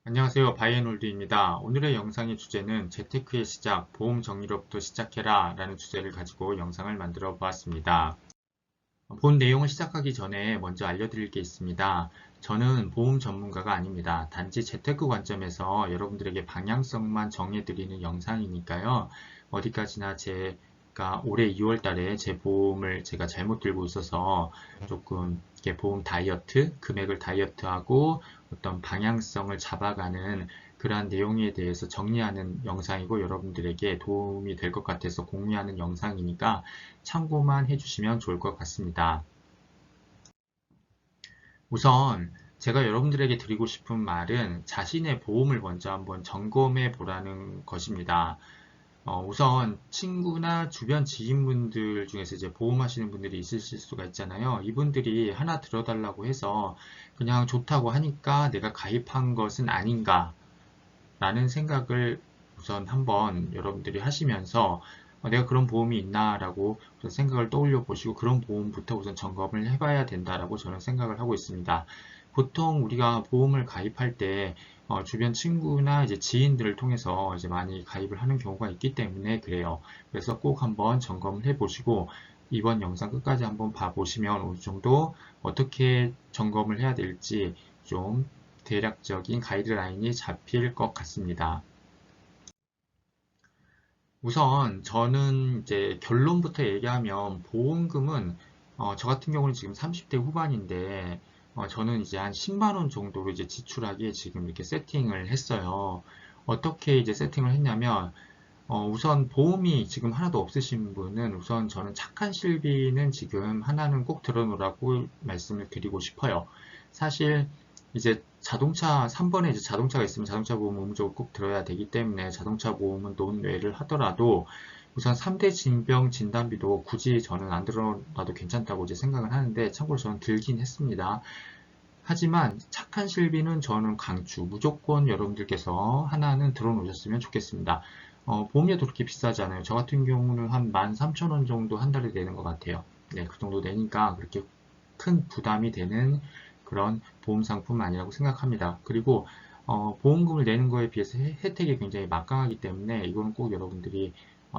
안녕하세요. 바이앤홀드입니다. 오늘의 영상의 주제는 재테크의 시작, 보험 정리로부터 시작해라 라는 주제를 가지고 영상을 만들어 보았습니다. 본 내용을 시작하기 전에 먼저 알려드릴 게 있습니다. 저는 보험 전문가가 아닙니다. 단지 재테크 관점에서 여러분들에게 방향성만 정해드리는 영상이니까요. 어디까지나 제가 올해 2월 달에 제 보험을 제가 잘못 들고 있어서 조금 이렇게 보험 다이어트, 금액을 다이어트하고 어떤 방향성을 잡아가는 그러한 내용에 대해서 정리하는 영상이고 여러분들에게 도움이 될 것 같아서 공유하는 영상이니까 참고만 해주시면 좋을 것 같습니다. 우선 제가 여러분들에게 드리고 싶은 말은 자신의 보험을 먼저 한번 점검해 보라는 것입니다. 우선 친구나 주변 지인분들 중에서 이제 보험하시는 분들이 있으실 수가 있잖아요. 이분들이 하나 들어달라고 해서 그냥 좋다고 하니까 내가 가입한 것은 아닌가 라는 생각을 우선 한번 여러분들이 하시면서 내가 그런 보험이 있나라고 생각을 떠올려 보시고 그런 보험부터 우선 점검을 해봐야 된다라고 저는 생각을 하고 있습니다. 보통 우리가 보험을 가입할 때 주변 친구나 이제 지인들을 통해서 이제 많이 가입을 하는 경우가 있기 때문에 그래요. 그래서 꼭 한번 점검을 해보시고 이번 영상 끝까지 한번 봐보시면 어느 정도 어떻게 점검을 해야 될지 좀 대략적인 가이드라인이 잡힐 것 같습니다. 우선 저는 이제 결론부터 얘기하면 보험금은 저 같은 경우는 지금 30대 후반인데 저는 이제 한 10만 원 정도로 이제 지출하기에 지금 이렇게 세팅을 했어요. 어떻게 이제 세팅을 했냐면 우선 보험이 지금 하나도 없으신 분은 우선 저는 착한 실비는 지금 하나는 꼭 들어놓으라고 말씀을 드리고 싶어요. 사실 이제 자동차 3번에 이제 자동차가 있으면 자동차 보험 의무적으로 꼭 들어야 되기 때문에 자동차 보험은 논외를 하더라도 우선 3대 질병 진단비도 굳이 저는 안 들어놔도 괜찮다고 이제 생각을 하는데 참고로 저는 들긴 했습니다. 하지만 착한 실비는 저는 강추, 무조건 여러분들께서 하나는 들어놓으셨으면 좋겠습니다. 보험료도 그렇게 비싸지 않아요. 저 같은 경우는 한 13,000원 정도 한 달에 내는 것 같아요. 네, 그 정도 내니까 그렇게 큰 부담이 되는 그런 보험 상품은 아니라고 생각합니다. 그리고 보험금을 내는 거에 비해서 혜택이 굉장히 막강하기 때문에 이거는 꼭 여러분들이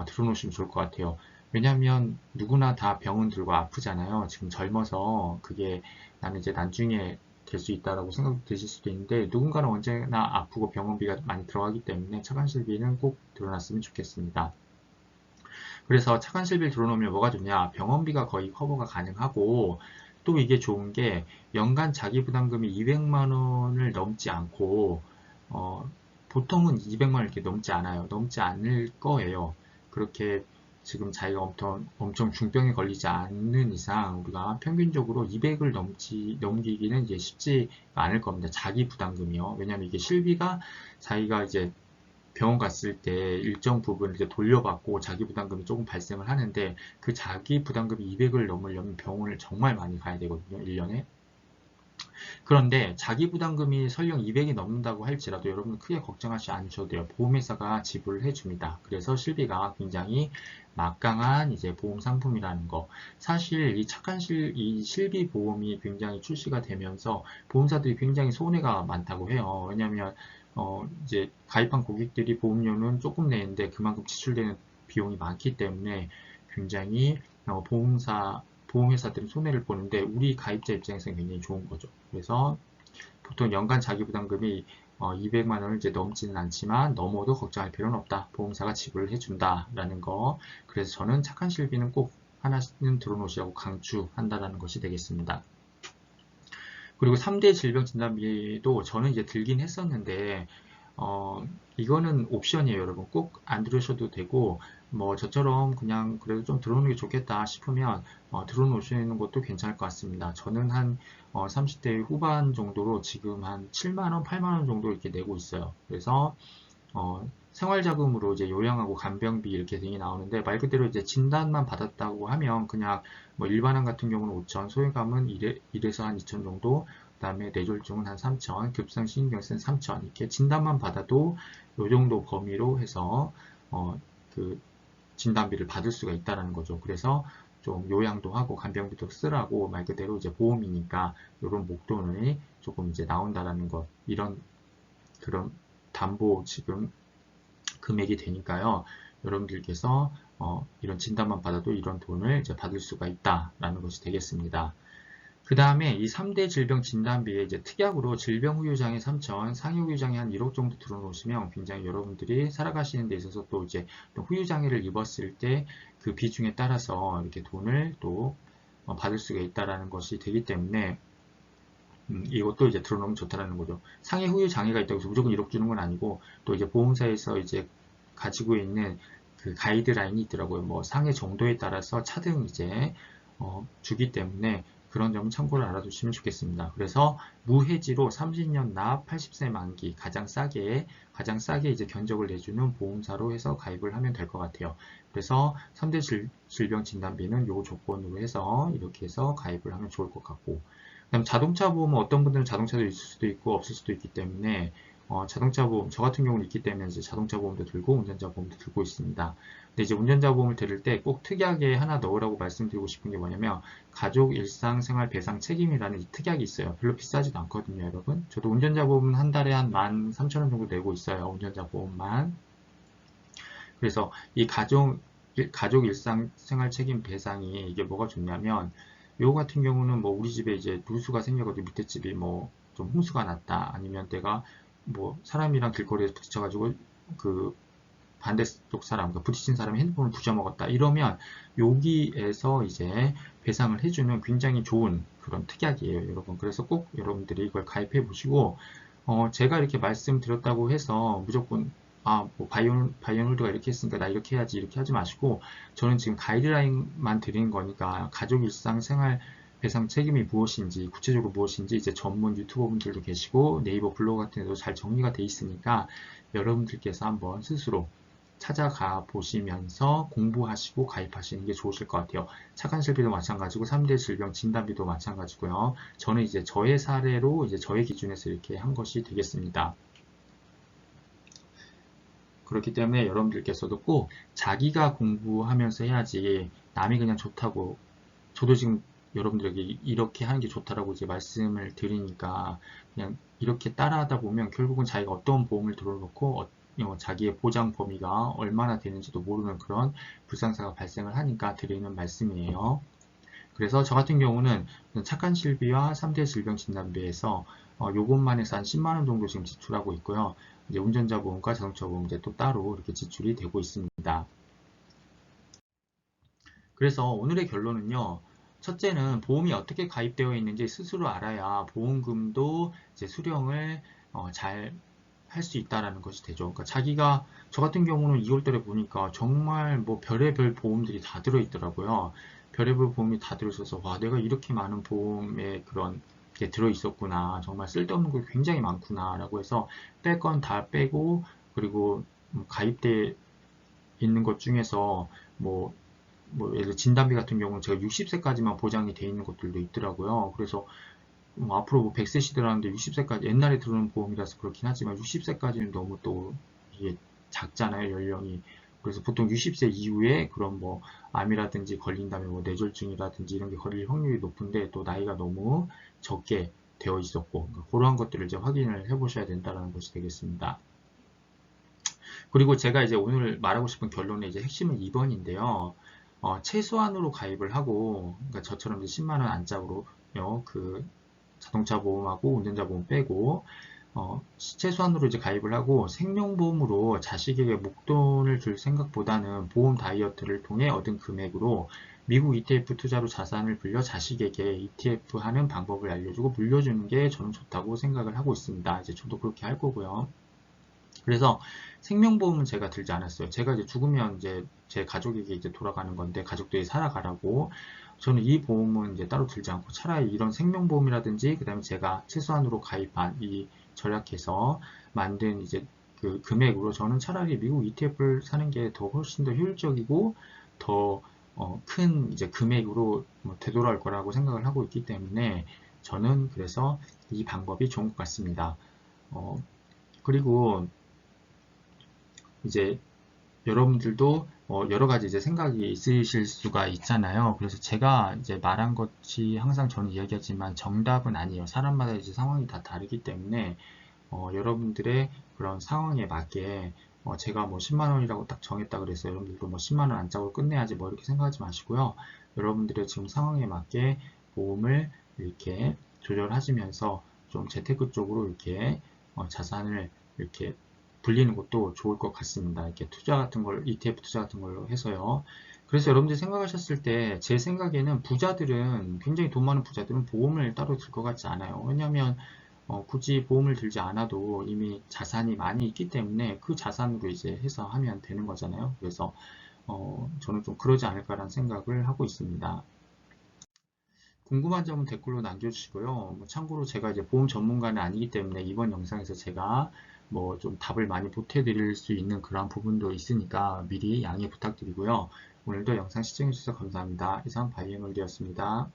들어놓으시면 좋을 것 같아요. 왜냐하면 누구나 다 병은 들고 아프잖아요. 지금 젊어서 그게 나는 이제 나중에 될 수 있다라고 생각 드실 수도 있는데 누군가는 언제나 아프고 병원비가 많이 들어가기 때문에 차관실비는 꼭 들어놨으면 좋겠습니다. 그래서 차관실비를 들어놓으면 뭐가 좋냐? 병원비가 거의 커버가 가능하고 또 이게 좋은 게 연간 자기부담금이 200만 원을 넘지 않고 어, 보통은 200만 원 이렇게 넘지 않아요. 넘지 않을 거예요. 그렇게 지금 자기가 엄청 중병에 걸리지 않는 이상 우리가 평균적으로 200을 넘기기는 이제 쉽지 않을 겁니다. 자기 부담금이요. 왜냐하면 이게 실비가 자기가 이제 병원 갔을 때 일정 부분 이제 돌려받고 자기 부담금이 조금 발생을 하는데 그 자기 부담금이 200을 넘으려면 병원을 정말 많이 가야 되거든요. 1년에. 그런데 자기 부담금이 설령 200이 넘는다고 할지라도 여러분 크게 걱정하지 않으셔도 돼요. 보험회사가 지불을 해줍니다. 그래서 실비가 굉장히 막강한 이제 보험 상품이라는 거. 사실 이 이 실비 보험이 굉장히 출시가 되면서 보험사들이 굉장히 손해가 많다고 해요. 왜냐하면 이제 가입한 고객들이 보험료는 조금 내는데 그만큼 지출되는 비용이 많기 때문에 굉장히 보험회사들은 손해를 보는데 우리 가입자 입장에서는 굉장히 좋은 거죠. 그래서 보통 연간 자기부담금이 200만 원을 이제 넘지는 않지만 넘어도 걱정할 필요는 없다. 보험사가 지불을 해준다라는 거. 그래서 저는 착한 실비는 꼭 하나는 들어놓으시라고 강추한다라는 것이 되겠습니다. 그리고 3대 질병 진단비도 저는 이제 들긴 했었는데 이거는 옵션이에요, 여러분. 꼭 안 들으셔도 되고, 뭐, 저처럼 그냥 그래도 좀 들어오는 게 좋겠다 싶으면, 들어놓으시는 것도 괜찮을 것 같습니다. 저는 한, 30대 후반 정도로 지금 한 7만원, 8만원 정도 이렇게 내고 있어요. 그래서, 생활자금으로 이제 요양하고 간병비 이렇게 등이 나오는데, 말 그대로 이제 진단만 받았다고 하면, 그냥 뭐 일반암 같은 경우는 5천, 소외감은 1에서 한 2천 정도, 그다음에 뇌졸중은 한 3천, 급성신경증은 3천 이렇게 진단만 받아도 이 정도 범위로 해서 그 진단비를 받을 수가 있다는 거죠. 그래서 좀 요양도 하고 간병비도 쓰라고 말 그대로 이제 보험이니까 이런 목돈이 조금 이제 나온다라는 것 이런 그런 담보 지금 금액이 되니까요. 여러분들께서 이런 진단만 받아도 이런 돈을 이제 받을 수가 있다라는 것이 되겠습니다. 그 다음에 이 3대 질병 진단비에 이제 특약으로 질병 후유장애 3천, 상해 후유장애 한 1억 정도 들어놓으시면 굉장히 여러분들이 살아가시는 데 있어서 또 이제 또 후유장애를 입었을 때 그 비중에 따라서 이렇게 돈을 또 받을 수가 있다라는 것이 되기 때문에 이것도 이제 들어놓으면 좋다라는 거죠. 상해 후유 장애가 있다고 해서 무조건 1억 주는 건 아니고 또 이제 보험사에서 이제 가지고 있는 그 가이드라인이 있더라고요. 뭐 상해 정도에 따라서 차등 이제 주기 때문에 그런 점 참고를 알아두시면 좋겠습니다. 그래서 무해지로 30년 납 80세 만기 가장 싸게 이제 견적을 내주는 보험사로 해서 가입을 하면 될 것 같아요. 그래서 3대 질병 진단비는 요 조건으로 해서 이렇게 해서 가입을 하면 좋을 것 같고, 그다음 자동차 보험은 어떤 분들은 자동차도 있을 수도 있고 없을 수도 있기 때문에 자동차 보험, 저 같은 경우는 있기 때문에 이제 자동차 보험도 들고 운전자 보험도 들고 있습니다. 근데 이제 운전자 보험을 들을 때 꼭 특약에 하나 넣으라고 말씀드리고 싶은 게 뭐냐면 가족 일상생활 배상 책임이라는 이 특약이 있어요. 별로 비싸지도 않거든요, 여러분. 저도 운전자 보험은 한 달에 한 13,000원 정도 내고 있어요. 운전자 보험만. 그래서 이 가족 일상생활 책임 배상이 이게 뭐가 좋냐면 요거 같은 경우는 뭐 우리 집에 이제 누수가 생겨가지고 밑에 집이 뭐 좀 홍수가 났다, 아니면 내가 뭐 사람이랑 길거리에서 부딪혀가지고 그 반대쪽 사람, 그러니까 부딪힌 사람이 핸드폰을 부셔먹었다 이러면 여기에서 이제 배상을 해주는 굉장히 좋은 그런 특약이에요, 여러분. 그래서 꼭 여러분들이 이걸 가입해 보시고 제가 이렇게 말씀드렸다고 해서 무조건 뭐 바이오홀드가 이렇게 했으니까 나 이렇게 해야지 이렇게 하지 마시고, 저는 지금 가이드라인만 드리는 거니까 가족 일상 생활 배상 책임이 무엇인지, 구체적으로 무엇인지 이제 전문 유튜버분들도 계시고 네이버 블로그 같은 데도 잘 정리가 돼 있으니까 여러분들께서 한번 스스로 찾아가 보시면서 공부하시고 가입하시는 게 좋으실 것 같아요. 착한실비도 마찬가지고 3대 질병 진단비도 마찬가지고요. 저는 이제 저의 사례로 이제 저의 기준에서 이렇게 한 것이 되겠습니다. 그렇기 때문에 여러분들께서도 꼭 자기가 공부하면서 해야지 남이 그냥 좋다고, 저도 지금 여러분들에게 이렇게 하는 게 좋다라고 이제 말씀을 드리니까 그냥 이렇게 따라하다 보면 결국은 자기가 어떤 보험을 들어놓고 자기의 보장 범위가 얼마나 되는지도 모르는 그런 불상사가 발생을 하니까 드리는 말씀이에요. 그래서 저 같은 경우는 착한 실비와 3대 질병 진단비에서 요것만 해서 한 10만 원 정도 지금 지출하고 있고요. 이제 운전자 보험과 자동차 보험 이제 또 따로 이렇게 지출이 되고 있습니다. 그래서 오늘의 결론은요. 첫째는 보험이 어떻게 가입되어 있는지 스스로 알아야 보험금도 이제 수령을 잘 할 수 있다라는 것이 되죠. 그러니까 자기가, 저 같은 경우는 2월달에 보니까 정말 뭐 별의별 보험들이 다 들어있더라고요. 별의별 보험이 다 들어있어서 와, 내가 이렇게 많은 보험에 그런 게 들어있었구나. 정말 쓸데없는 거 굉장히 많구나 라고 해서 뺄 건 다 빼고, 그리고 가입돼 있는 것 중에서 예를 들어 진단비 같은 경우는 제가 60세까지만 보장이 돼 있는 것들도 있더라고요. 그래서 앞으로 뭐 100세 시대라는데 60세까지, 옛날에 들어오는 보험이라서 그렇긴 하지만 60세까지는 너무 또 이게 작잖아요, 연령이. 그래서 보통 60세 이후에 그런 뭐 암이라든지 걸린다면 뭐 뇌졸중이라든지 이런 게 걸릴 확률이 높은데 또 나이가 너무 적게 되어 있었고, 그러니까 그러한 것들을 이제 확인을 해 보셔야 된다는 것이 되겠습니다. 그리고 제가 이제 오늘 말하고 싶은 결론의 이제 핵심은 2번인데요. 최소한으로 가입을 하고, 그러니까 저처럼 이제 10만 원 안짝으로요, 그 자동차 보험하고 운전자 보험 빼고, 최소한으로 이제 가입을 하고 생명보험으로 자식에게 목돈을 줄 생각보다는 보험 다이어트를 통해 얻은 금액으로 미국 ETF 투자로 자산을 불려 자식에게 ETF 하는 방법을 알려주고 물려주는 게 저는 좋다고 생각을 하고 있습니다. 이제 저도 그렇게 할 거고요. 그래서 생명보험은 제가 들지 않았어요. 제가 이제 죽으면 이제 제 가족에게 이제 돌아가는 건데 가족들이 살아가라고, 저는 이 보험은 이제 따로 들지 않고 차라리 이런 생명보험이라든지 그다음에 제가 최소한으로 가입한 이 절약해서 만든 이제 그 금액으로 저는 차라리 미국 ETF를 사는 게 더 훨씬 더 효율적이고 더 큰 이제 금액으로 되돌아올 거라고 생각을 하고 있기 때문에 저는 그래서 이 방법이 좋은 것 같습니다. 그리고 이제 여러분들도 여러 가지 이제 생각이 있으실 수가 있잖아요. 그래서 제가 이제 말한 것이 항상 저는 이야기하지만 정답은 아니에요. 사람마다 이제 상황이 다 다르기 때문에 여러분들의 그런 상황에 맞게 제가 뭐 10만 원이라고 딱 정했다 그래서 여러분들도 뭐 10만 원 안짝으로 끝내야지 뭐 이렇게 생각하지 마시고요. 여러분들의 지금 상황에 맞게 보험을 이렇게 조절하시면서 좀 재테크 쪽으로 이렇게 자산을 이렇게 불리는 것도 좋을 것 같습니다. 이렇게 투자 같은 걸, ETF 투자 같은 걸로 해서요. 그래서 여러분들이 생각하셨을 때 제 생각에는 부자들은 굉장히 돈 많은 부자들은 보험을 따로 들 것 같지 않아요. 왜냐하면 굳이 보험을 들지 않아도 이미 자산이 많이 있기 때문에 그 자산으로 이제 해서 하면 되는 거잖아요. 그래서 저는 좀 그러지 않을까라는 생각을 하고 있습니다. 궁금한 점은 댓글로 남겨주시고요. 뭐 참고로 제가 이제 보험 전문가는 아니기 때문에 이번 영상에서 제가 뭐 좀 답을 많이 보태드릴 수 있는 그런 부분도 있으니까 미리 양해 부탁드리고요. 오늘도 영상 시청해주셔서 감사합니다. 이상 바이애놀리였습니다.